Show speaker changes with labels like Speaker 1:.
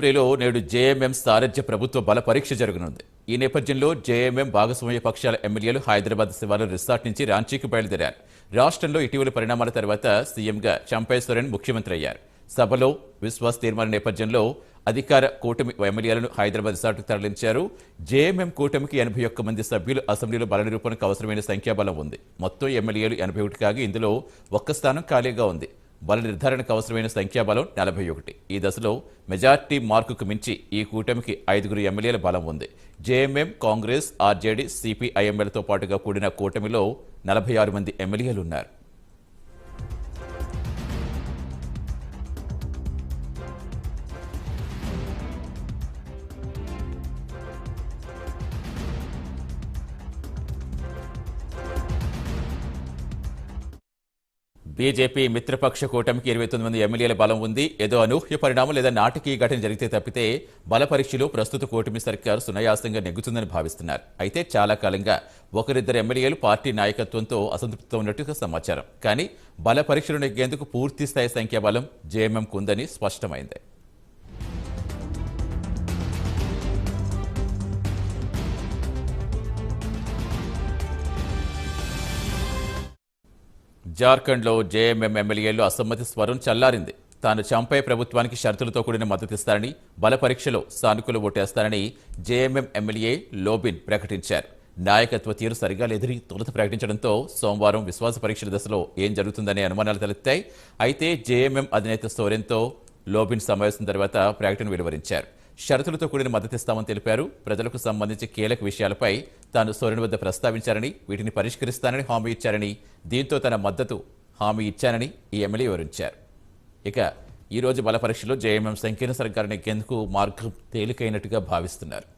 Speaker 1: ఏప్రిల్లో నేడు జేఎంఎం సారథ్య ప్రభుత్వ బల పరీక్ష జరగనుంది. ఈ నేపథ్యంలో జేఎంఎం భాగస్వామ్య పక్షాల ఎమ్మెల్యేలు హైదరాబాద్ శివారు రిసార్ట్ నుంచి రాంచీకి బయలుదేరారు. రాష్ట్రంలో ఇటీవల పరిణామాల తర్వాత సీఎంగా చంపై సోరెన్ ముఖ్యమంత్రి అయ్యారు. సభలో విశ్వాస తీర్మానం నేపథ్యంలో అధికార కూటమి ఎమ్మెల్యేలను హైదరాబాద్ రిసార్ట్కు తరలించారు. జేఎంఎం కూటమికి 81 మంది సభ్యులు అసెంబ్లీలో బల నిరూపణకు అవసరమైన సంఖ్యాబలం ఉంది. మొత్తం ఎమ్మెల్యేలు 81 కాగా ఇందులో ఒక్క స్థానం ఖాళీగా ఉంది. బల నిర్ధారణకు అవసరమైన సంఖ్యాబలం 41. ఈ దశలో మెజార్టీ మార్కుకు మించి ఈ కూటమికి 5 ఎమ్మెల్యేల బలం ఉంది. జేఎంఎం, కాంగ్రెస్, ఆర్జేడీ, సిపిఐఎంఎల్తో పాటుగా కూడిన కూటమిలో 46 మంది ఎమ్మెల్యేలున్నారు. బీజేపీ మిత్రపక్ష కూటమికి 29 మంది ఎమ్మెల్యేల బలం ఉంది. ఏదో అనూహ్య పరిణామం లేదా నాటకీయ ఘటన జరిగితే తప్పితే బల పరీక్షలో ప్రస్తుత కూటమి సర్కారు సునాయాసంగా నెగ్గుతుందని భావిస్తున్నారు. అయితే చాలా కాలంగా ఒకరిద్దరు ఎమ్మెల్యేలు పార్టీ నాయకత్వంతో అసంతృప్తితో ఉన్నట్టుగా సమాచారం. కానీ బల పరీక్షలు నెగ్గేందుకు పూర్తి స్థాయి సంఖ్యాబలం జేఎంఎంకు ఉందని స్పష్టమైంది. జార్ఖండ్లో జేఎంఎం ఎమ్మెల్యేలు అసమ్మతి స్వరం చల్లారింది. తాను చంపై ప్రభుత్వానికి షరతులతో కూడిన మద్దతిస్తారని, బల పరీక్షలో సానుకూల ఓటేస్తారని జేఎంఎం ఎమ్మెల్యే లోబిన్ ప్రకటించారు. నాయకత్వ తీరు సరిగా లేదని తొలుత ప్రకటించడంతో సోమవారం విశ్వాస పరీక్షల దశలో ఏం జరుగుతుందనే అనుమానాలు తలెత్తాయి. అయితే జేఎంఎం అధినేత సోరెన్తో లోబిన్ సమావేశం తర్వాత ప్రకటన వెలువరించారు. షరతులతో కూడిన మద్దతిస్తామని తెలిపారు. ప్రజలకు సంబంధించి కీలక విషయాలపై తాను సోరెన్ వద్ద ప్రస్తావించారని, వీటిని పరిష్కరిస్తానని హామీ ఇచ్చారని, దీంతో తన మద్దతు హామీ ఇచ్చానని ఈ ఎమ్మెల్యే వివరించారు. ఇక ఈ రోజు బల పరీక్షలో జేఎంఎం సంకీర్ణ సర్కారు నెగ్గేందుకు మార్గం తేలికైనట్టుగా భావిస్తున్నారు.